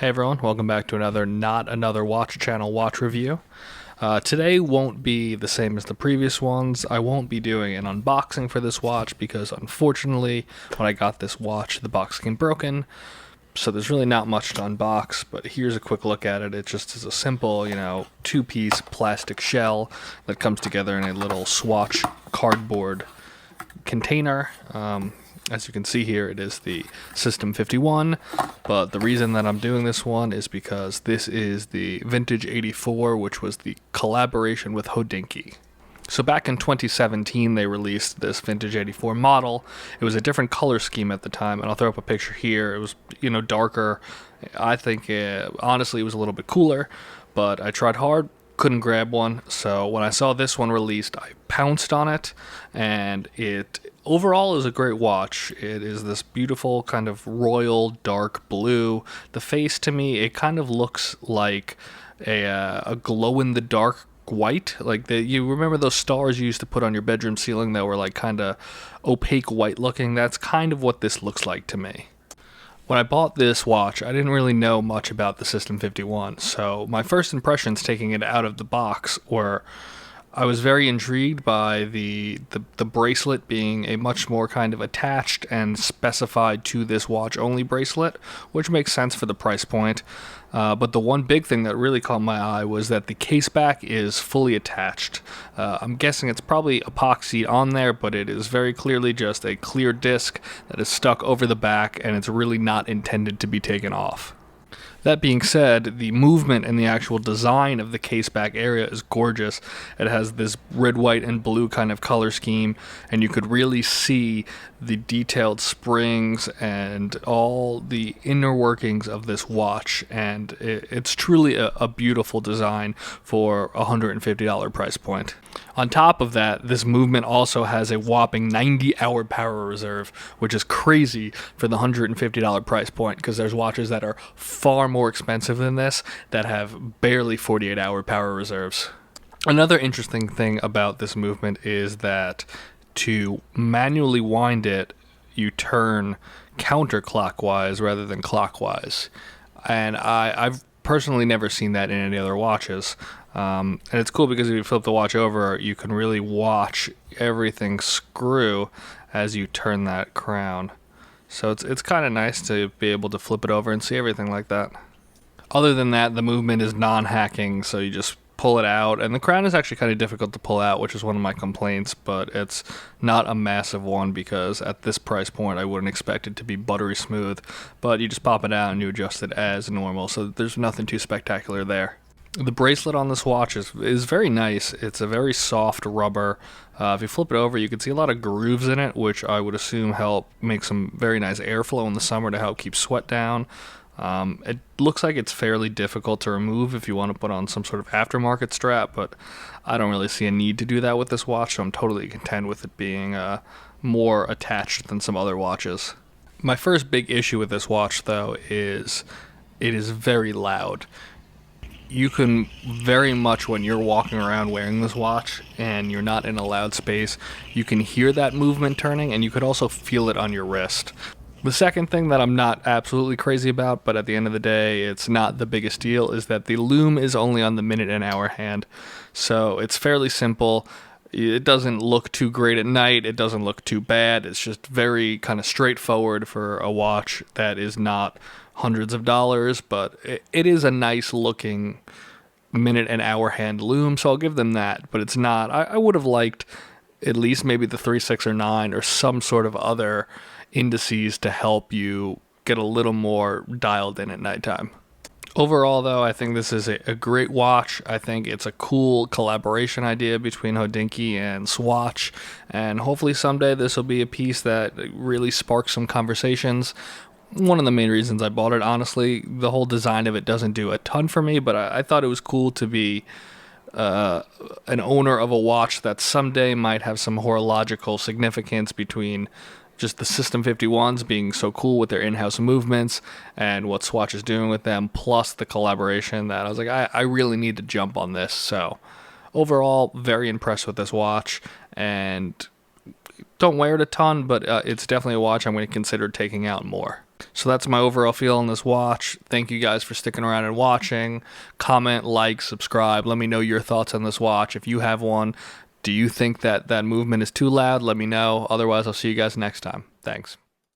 Hey everyone, welcome back to not another watch channel watch review. Today won't be the same as the previous ones. I won't be doing an unboxing for this watch because unfortunately when I got this watch the box came broken, so there's really not much to unbox, but here's a quick look at it. It just is a simple, two-piece plastic shell that comes together in a little Swatch cardboard container. As you can see here, it is the System51, but the reason that I'm doing this one is because this is the Vintage 84, which was the collaboration with Hodinkee. So back in 2017, they released this Vintage 84 model. It was a different color scheme at the time, and I'll throw up a picture here. It was, darker. I think, honestly, it was a little bit cooler, but I tried hard. Couldn't grab one, so when I saw this one released, I pounced on it, and it overall is a great watch. It is this beautiful kind of royal dark blue. The face, to me, it kind of looks like a glow-in-the-dark white. Like you remember those stars you used to put on your bedroom ceiling that were like kind of opaque white looking? That's kind of what this looks like to me. When I bought this watch, I didn't really know much about the System51, so my first impressions taking it out of the box were I was very intrigued by the bracelet being a much more kind of attached and specified to this watch only bracelet, which makes sense for the price point. But the one big thing that really caught my eye was that the caseback is fully attached. I'm guessing it's probably epoxied on there, but it is very clearly just a clear disc that is stuck over the back, and it's really not intended to be taken off. That being said, the movement and the actual design of the caseback area is gorgeous. It has this red, white, and blue kind of color scheme, and you could really see the detailed springs and all the inner workings of this watch, and it's truly a beautiful design for a $150 price point. On top of that, this movement also has a whopping 90-hour power reserve, which is crazy for the $150 price point because there's watches that are far more expensive than this that have barely 48-hour power reserves. Another interesting thing about this movement is that to manually wind it, you turn counterclockwise rather than clockwise. And I've personally never seen that in any other watches. And it's cool because if you flip the watch over, you can really watch everything screw as you turn that crown. So it's kind of nice to be able to flip it over and see everything like that. Other than that, the movement is non-hacking, so you just pull it out, and the crown is actually kind of difficult to pull out, which is one of my complaints, but it's not a massive one because at this price point I wouldn't expect it to be buttery smooth, but you just pop it out and you adjust it as normal, so there's nothing too spectacular there. The bracelet on this watch is very nice. It's a very soft rubber. If you flip it over, you can see a lot of grooves in it, which I would assume help make some very nice airflow in the summer to help keep sweat down. It looks like it's fairly difficult to remove if you want to put on some sort of aftermarket strap, but I don't really see a need to do that with this watch, so I'm totally content with it being more attached than some other watches. My first big issue with this watch, though, is it is very loud. You can very much, when you're walking around wearing this watch and you're not in a loud space, you can hear that movement turning, and you could also feel it on your wrist. The second thing that I'm not absolutely crazy about, but at the end of the day, it's not the biggest deal, is that the Lume is only on the minute and hour hand. So it's fairly simple. It doesn't look too great at night. It doesn't look too bad. It's just very kind of straightforward for a watch that is not hundreds of dollars, but it is a nice looking minute and hour hand Lume, so I'll give them that, but it's not. I would have liked at least maybe the 3, 6, or 9 or some sort of other indices to help you get a little more dialed in at nighttime. Overall, though, I think this is a great watch. I think it's a cool collaboration idea between Hodinkee and Swatch, and hopefully someday this will be a piece that really sparks some conversations. One of the main reasons I bought it, honestly, the whole design of it doesn't do a ton for me, but I thought it was cool to be an owner of a watch that someday might have some horological significance between just the System51s being so cool with their in-house movements and what Swatch is doing with them, plus the collaboration that I was like, I really need to jump on this. So overall, very impressed with this watch, and don't wear it a ton, but it's definitely a watch I'm going to consider taking out more. So that's my overall feel on this watch. Thank you guys for sticking around and watching. Comment, like, subscribe. Let me know your thoughts on this watch. If you have one, do you think that movement is too loud? Let me know. Otherwise, I'll see you guys next time. Thanks.